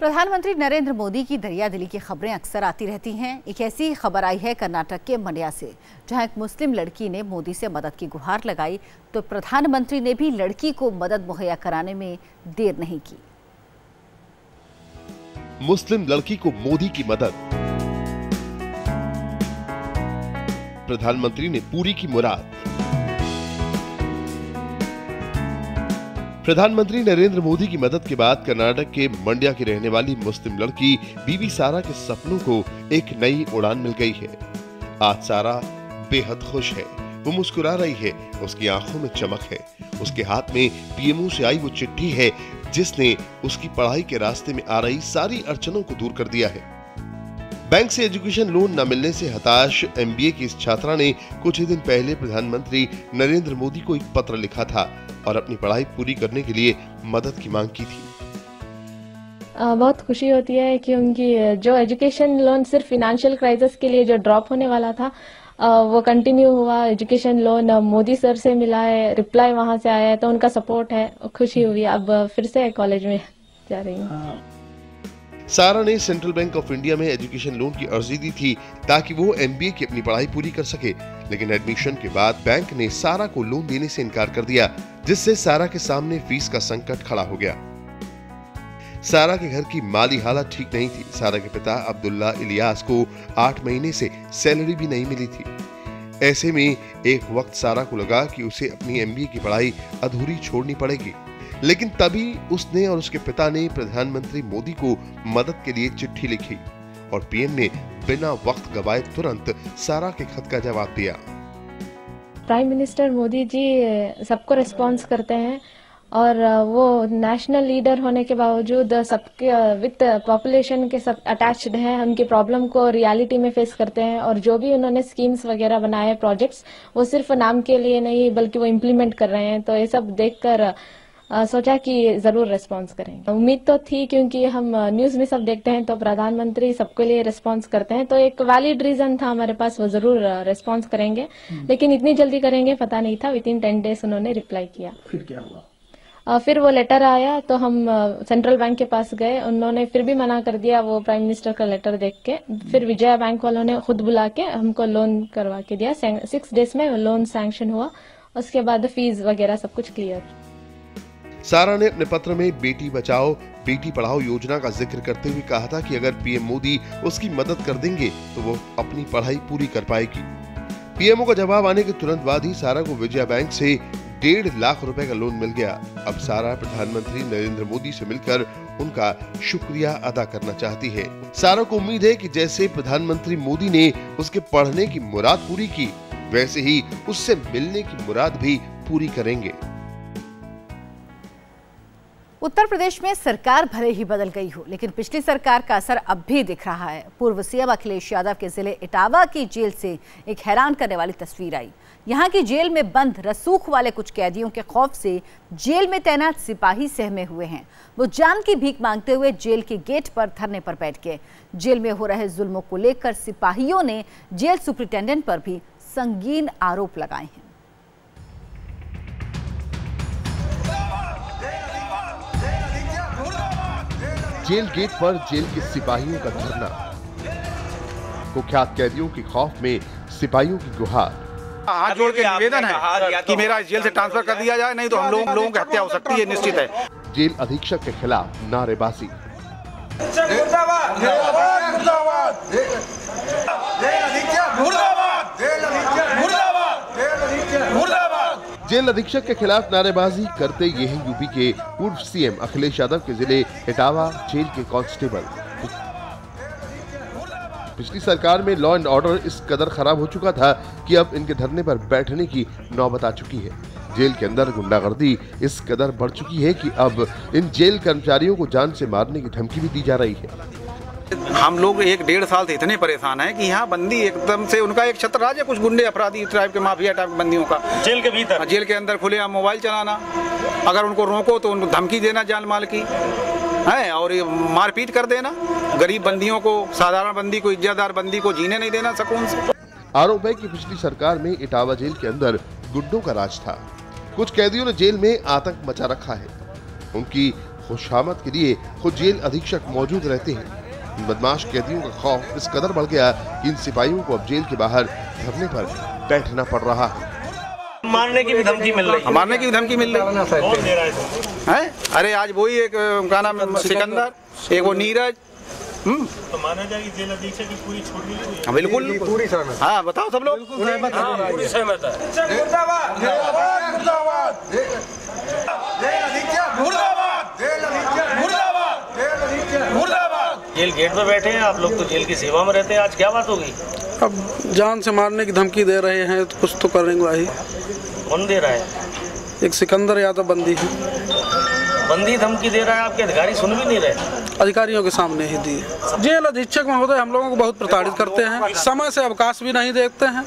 प्रधानमंत्री नरेंद्र मोदी की दरियादिली की खबरें अक्सर आती रहती हैं। एक ऐसी खबर आई है कर्नाटक के मंड्या से, जहां एक मुस्लिम लड़की ने मोदी से मदद की गुहार लगाई तो प्रधानमंत्री ने भी लड़की को मदद मुहैया कराने में देर नहीं की। मुस्लिम लड़की को मोदी की मदद, प्रधानमंत्री ने पूरी की मुराद। प्रधानमंत्री नरेंद्र मोदी की मदद के बाद कर्नाटक के मंड्या की रहने वाली मुस्लिम लड़की बीबी सारा के सपनों को एक नई उड़ान मिल गई है। आज सारा बेहद खुश है, वो मुस्कुरा रही है, उसकी आंखों में चमक है। उसके हाथ में पीएमओ से आई वो चिट्ठी है जिसने उसकी पढ़ाई के रास्ते में आ रही सारी अड़चनों को दूर कर दिया है। बैंक से एजुकेशन लोन न मिलने से हताश एमबीए की इस छात्रा ने कुछ ही दिन पहले प्रधानमंत्री नरेंद्र मोदी को एक पत्र लिखा था और अपनी पढ़ाई पूरी करने के लिए मदद की मांग की थी। बहुत खुशी होती है कि उनकी जो एजुकेशन लोन सिर्फ फाइनेंशियल क्राइसिस के लिए जो ड्रॉप होने वाला था वो कंटिन्यू हुआ। एजुकेशन लोन मोदी सर से मिला है, रिप्लाई वहां से आया है, तो उनका सपोर्ट है, खुशी हुई। अब फिर से कॉलेज में जा रही हूँ। सारा ने सेंट्रल बैंक ऑफ इंडिया में एजुकेशन लोन की अर्जी दी थी ताकि वो एमबीए की अपनी पढ़ाई पूरी कर सके, लेकिन एडमिशन के बाद बैंक ने सारा को लोन देने से इनकार कर दिया, जिससे सारा के सामने फीस का संकट खड़ा हो गया। सारा के घर की माली हालत ठीक नहीं थी। सारा के पिता अब्दुल्ला इलियास को 8 महीने से सैलरी भी नहीं मिली थी। ऐसे में एक वक्त सारा को लगा कि उसे अपनी एमबीए की पढ़ाई अधूरी छोड़नी पड़ेगी, लेकिन तभी उसने और उसके पिता ने प्रधानमंत्री मोदी को मदद के लिए चिट्ठी लिखी और पीएम ने बिना वक्त गवाए तुरंत सारा के खत का जवाब दिया। प्राइम मिनिस्टर मोदी जी सबको रिस्पॉन्स करते हैं और वो नेशनल लीडर होने के बावजूद सबके विद पॉपुलेशन के सब अटैच्ड हैं, उनकी प्रॉब्लम को रियलिटी में फेस करते हैं और जो भी उन्होंने स्कीम्स वगैरह बनाए, प्रोजेक्ट्स, वो सिर्फ नाम के लिए नहीं बल्कि वो इम्प्लीमेंट कर रहे हैं। तो ये सब देखकर सोचा कि जरूर रिस्पॉन्स करेंगे। उम्मीद तो थी क्योंकि हम न्यूज में सब देखते हैं तो प्रधानमंत्री सबके लिए रिस्पॉन्स करते हैं, तो एक वैलिड रीजन था हमारे पास, वो जरूर रिस्पॉन्स करेंगे। लेकिन इतनी जल्दी करेंगे पता नहीं था। विद इन 10 डेज उन्होंने रिप्लाई किया। फिर क्या हुआ? फिर वो लेटर आया तो हम सेंट्रल बैंक के पास गए, उन्होंने फिर भी मना कर दिया वो प्राइम मिनिस्टर का लेटर देख के। फिर विजया बैंक वालों ने खुद बुला के हमको लोन करवा के दिया। 6 डेज में लोन सैंक्शन हुआ, उसके बाद फीस वगैरह सब कुछ क्लियर। सारा ने अपने पत्र में बेटी बचाओ बेटी पढ़ाओ योजना का जिक्र करते हुए कहा था कि अगर पीएम मोदी उसकी मदद कर देंगे तो वो अपनी पढ़ाई पूरी कर पाएगी। पीएमओ का जवाब आने के तुरंत बाद ही सारा को विजया बैंक से 1.5 लाख रुपए का लोन मिल गया। अब सारा प्रधानमंत्री नरेंद्र मोदी से मिलकर उनका शुक्रिया अदा करना चाहती है। सारा को उम्मीद है कि जैसे प्रधानमंत्री मोदी ने उसके पढ़ने की मुराद पूरी की, वैसे ही उससे मिलने की मुराद भी पूरी करेंगे। उत्तर प्रदेश में सरकार भले ही बदल गई हो, लेकिन पिछली सरकार का असर अब भी दिख रहा है। पूर्व सीएम अखिलेश यादव के जिले इटावा की जेल से एक हैरान करने वाली तस्वीर आई। यहाँ की जेल में बंद रसूख वाले कुछ कैदियों के खौफ से जेल में तैनात सिपाही सहमे हुए हैं। वो जान की भीख मांगते हुए जेल के गेट पर धरने पर बैठ गए। जेल में हो रहे जुल्मों को लेकर सिपाहियों ने जेल सुपरिटेंडेंट पर भी संगीन आरोप लगाए हैं। जेल गेट पर जेल के सिपाहियों का धरना, कुख्यात कैदियों के खौफ में सिपाहियों की गुहार। हाथ जोड़ के निवेदन है कि मेरा जेल से ट्रांसफर कर दिया जाए, नहीं तो हम लोगों की हत्या हो सकती है, निश्चित है। जेल अधीक्षक के खिलाफ नारेबाजी। जेल अधीक्षक के खिलाफ नारेबाजी करते ये हैं यूपी के पूर्व सीएम अखिलेश यादव के जिले इटावा जेल के कांस्टेबल। पिछली सरकार में लॉ एंड ऑर्डर इस कदर खराब हो चुका था कि अब इनके धरने पर बैठने की नौबत आ चुकी है। जेल के अंदर गुंडागर्दी इस कदर बढ़ चुकी है कि अब इन जेल कर्मचारियों को जान से मारने की धमकी भी दी जा रही है। हम लोग 1-1.5 साल से इतने परेशान हैं कि यहाँ बंदी एकदम से उनका एक छत्र राज है, कुछ गुंडे अपराधी टाइप के माफिया टाइप बंदियों का जेल के भीतर, जेल के अंदर खुले मोबाइल चलाना, अगर उनको रोको तो उनको धमकी देना जान माल की है और मारपीट कर देना। गरीब बंदियों को, साधारण बंदी को, इज्जतदार बंदी को जीने नहीं देना सुकून से। आरोप है कि पिछली सरकार में इटावा जेल के अंदर गुंडों का राज था। कुछ कैदियों ने जेल में आतंक मचा रखा है। उनकी खुशामद के लिए खुद जेल अधीक्षक मौजूद रहते हैं। इन बदमाश कैदियों का खौफ इस कदर बढ़ गया कि इन सिपाहियों को अब जेल के बाहर धरने पर बैठना पड़ रहा है। मारने की भी धमकी मिल रही है। मारने की भी धमकी मिल रही है। अरे आज वही एक का नाम सिकंदर, एक वो नीरज। तो माना जाए कि जेल अधीक्षक की पूरी छूट मिली हुई है। बिल्कुल पूरी सहमत। हाँ बताओ सब लोग। पूरी सहमत है। जेल गेट पे बैठे हैं आप लोग, तो जेल की सेवा में रहते हैं। आज क्या बात होगी? अब जान से मारने की धमकी दे रहे हैं तो कुछ तो करेंगे भाई। कौन दे रहा है? एक सिकंदर यादव बंदी है। बंदी धमकी दे रहा है, आपके अधिकारी सुन भी नहीं रहे। अधिकारियों के सामने ही दी। जेल अधीक्षक महोदय हम लोगों को बहुत प्रताड़ित करते हैं, समय से अवकाश भी नहीं देते हैं।